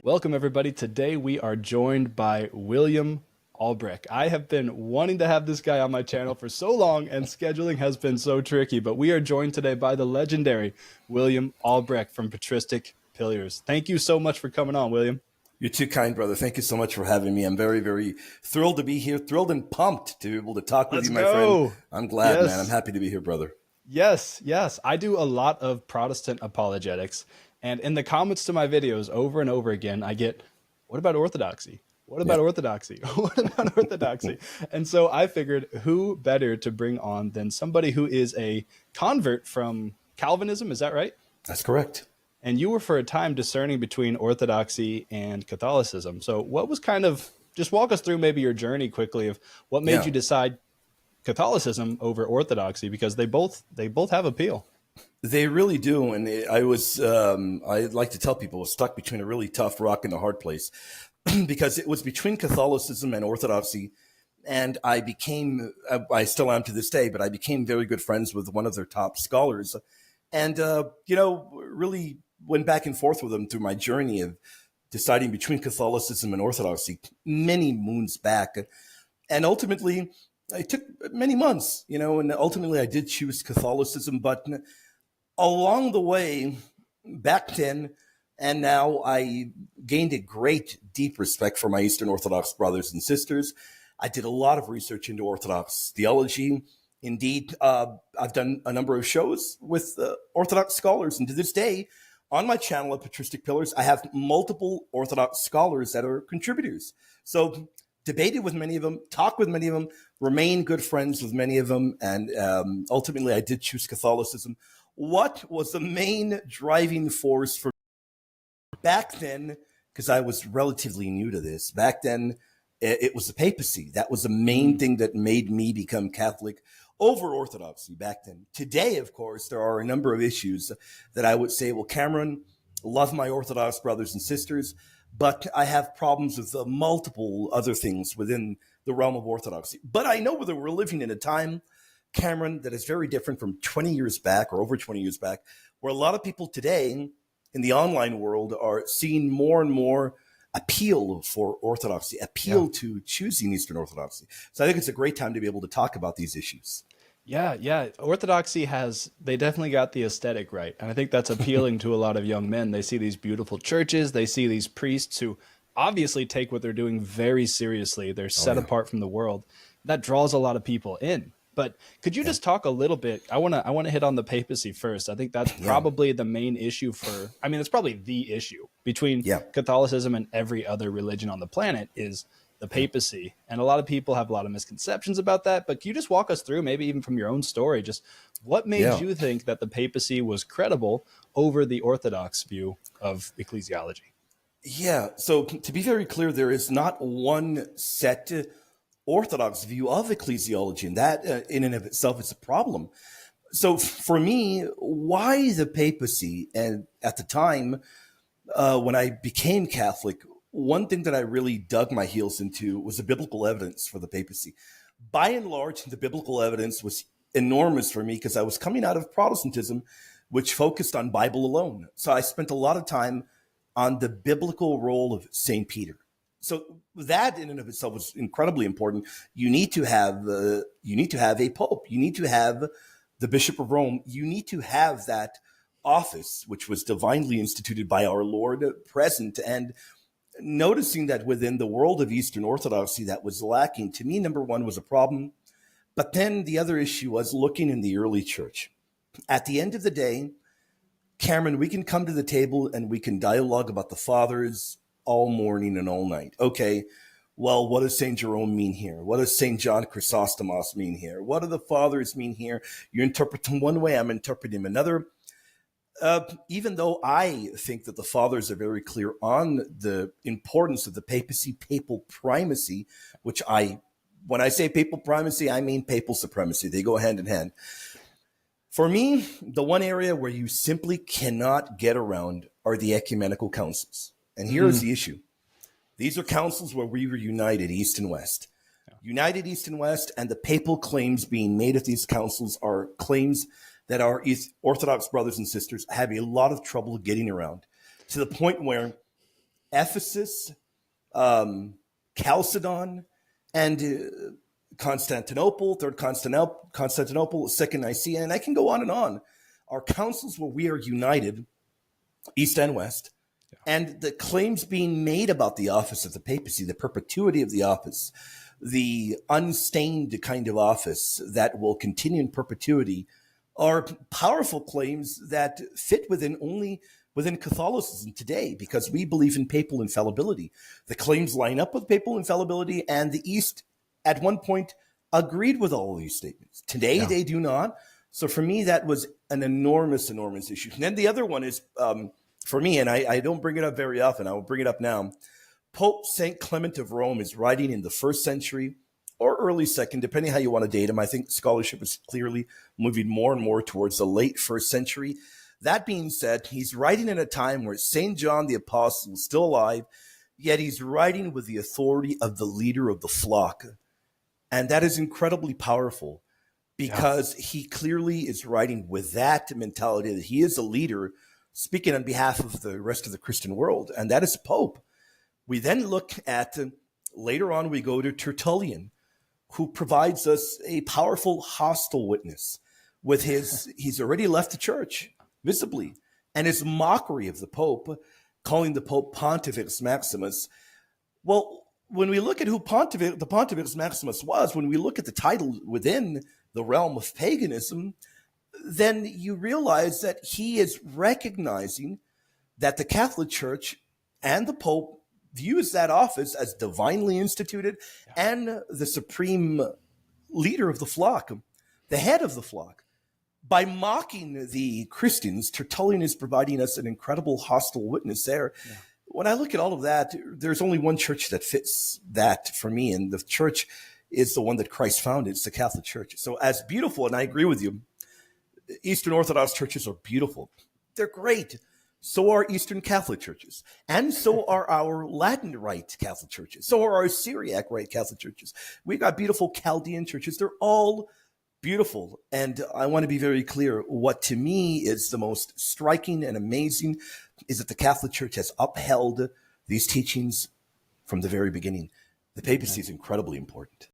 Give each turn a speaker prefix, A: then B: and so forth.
A: Welcome, everybody. Today we are joined by William Albrecht. I have been wanting to have this guy on my channel for so long, and scheduling has been so tricky, but we are joined today by the legendary William Albrecht from Patristic Pillars. Thank you so much for coming on, William.
B: You're too kind, brother. Thank you so much for having me. I'm very, very thrilled to be here, thrilled and pumped to be able to talk with
A: Let's
B: you, my friend.
A: go.
B: I'm glad, man. I'm
A: Yes,
B: happy to be here, brother.
A: yes. I do a lot of Protestant apologetics, and in the comments to my videos over and over again, I get, what about Orthodoxy? What
B: Yeah,
A: about Orthodoxy? What about Orthodoxy? And so I figured who better to bring on than somebody who is a convert from Calvinism, is that right?
B: that's correct.
A: And you were for a time discerning between Orthodoxy and Catholicism. So what was kind of, just walk us through maybe your journey quickly of what made
B: Yeah,
A: you decide Catholicism over Orthodoxy, because they both have appeal.
B: they really do. And I like to tell people, I was stuck between a really tough rock and a hard place because it was between Catholicism and Orthodoxy. And I still am to this day, but I became very good friends with one of their top scholars. And, really went back and forth with them through my journey of deciding between Catholicism and Orthodoxy many moons back. And ultimately, it took many months, and ultimately I did choose Catholicism. But along the way, back then and now, I gained a great, deep respect for my Eastern Orthodox brothers and sisters. I did a lot of research into Orthodox theology. Indeed, I've done a number of shows with Orthodox scholars. And to this day, on my channel at Patristic Pillars, I have multiple Orthodox scholars that are contributors. So debated with many of them, talked with many of them, remain good friends with many of them. And ultimately, I did choose Catholicism. What was the main driving force for back then? Because I was relatively new to this. Back then, it was the papacy. That was the main
A: Mm.
B: thing that made me become Catholic over Orthodoxy back then. Today, of course, there are a number of issues that I would say, well, Cameron, love my Orthodox brothers and sisters, but I have problems with multiple other things within the realm of Orthodoxy. But I know that we're living in a time, Cameron, that is very different from 20 years back or over 20 years back, where a lot of people today in the online world are seeing more and more appeal for Orthodoxy,
A: Yeah.
B: appeal to choosing Eastern Orthodoxy. So I think it's a great time to be able to talk about these issues.
A: Yeah. Orthodoxy they definitely got the aesthetic right. And I think that's appealing to a lot of young men. They see these beautiful churches, they see these priests who obviously take what they're doing very seriously. They're
B: Oh
A: set
B: yeah,
A: apart from the world. That draws a lot of people in. But could you
B: yeah,
A: just talk a little bit? I want to hit on the papacy first. I think that's
B: yeah,
A: probably the main issue I mean, it's probably the issue between
B: yeah,
A: Catholicism and every other religion on the planet is the
B: yeah,
A: papacy. And a lot of people have a lot of misconceptions about that. But can you just walk us through, maybe even from your own story, just what made
B: yeah.
A: you think that the papacy was credible over the Orthodox view of ecclesiology?
B: Yeah. So to be very clear, there is not one set Orthodox view of ecclesiology, and that in and of itself is a problem. So for me, why the papacy? And at the time, when I became Catholic, one thing that I really dug my heels into was the biblical evidence for the papacy. By and large, the biblical evidence was enormous for me because I was coming out of Protestantism, which focused on Bible alone. So I spent a lot of time on the biblical role of Saint Peter. So that in and of itself was incredibly important. You need to have a pope. You need to have the Bishop of Rome. You need to have that office, which was divinely instituted by our Lord, present. And noticing that within the world of Eastern Orthodoxy, that was lacking. To me, number one was a problem. But then the other issue was looking in the early church. At the end of the day, Cameron, we can come to the table and we can dialogue about the fathers all morning and all night. Okay, well, what does St. Jerome mean here? What does St. John Chrysostomos mean here? What do the fathers mean here? You interpret them one way, I'm interpreting them another. Even though I think that the fathers are very clear on the importance of the papacy, papal primacy, when I say papal primacy, I mean papal supremacy. They go hand in hand. For me, the one area where you simply cannot get around are the ecumenical councils. And here's
A: Mm,
B: the issue. These are councils where we were united, East and West. United East and West, and the papal claims being made at these councils are claims that our Orthodox brothers and sisters have a lot of trouble getting around, to the point where Ephesus, Chalcedon, and Constantinople, Third Constantinople, Second Nicaea, and I can go on and on. Are councils where we are united, East and West, and the claims being made about the office of the papacy, the perpetuity of the office, the unstained kind of office that will continue in perpetuity, are powerful claims that fit within Catholicism today, because we believe in papal infallibility. The claims line up with papal infallibility, and the East at one point agreed with all of these statements. Today, they do not. So for me, that was an enormous issue. And then the other one is, for me, and I don't bring it up very often, I will bring it up now. Pope St. Clement of Rome is writing in the 1st century or early 2nd, depending how you want to date him. I think scholarship is clearly moving more and more towards the late 1st century. That being said, he's writing in a time where St. John the Apostle is still alive, yet he's writing with the authority of the leader of the flock. And that is incredibly powerful, because he clearly is writing with that mentality that he is a leader speaking on behalf of the rest of the Christian world, and that is Pope. We then look at, later on, we go to Tertullian, who provides us a powerful hostile witness with he's already left the church, visibly, and his mockery of the Pope, calling the Pope Pontifex Maximus. Well, when we look at who the Pontifex Maximus was, when we look at the title within the realm of paganism, then you realize that he is recognizing that the Catholic Church and the Pope views that office as divinely instituted and the supreme leader of the flock, the head of the flock. By mocking the Christians, Tertullian is providing us an incredible hostile witness there. Yeah. When I look at all of that, there's only one church that fits that for me, and the church is the one that Christ founded. It's the Catholic Church. So as beautiful, and I agree with you, Eastern Orthodox churches are beautiful. They're great. So are Eastern Catholic churches. And so are our Latin Rite Catholic churches. So are our Syriac Rite Catholic churches. We've got beautiful Chaldean churches. They're all beautiful. And I want to be very clear. What to me is the most striking and amazing is that the Catholic Church has upheld these teachings from the very beginning. The papacy is incredibly important.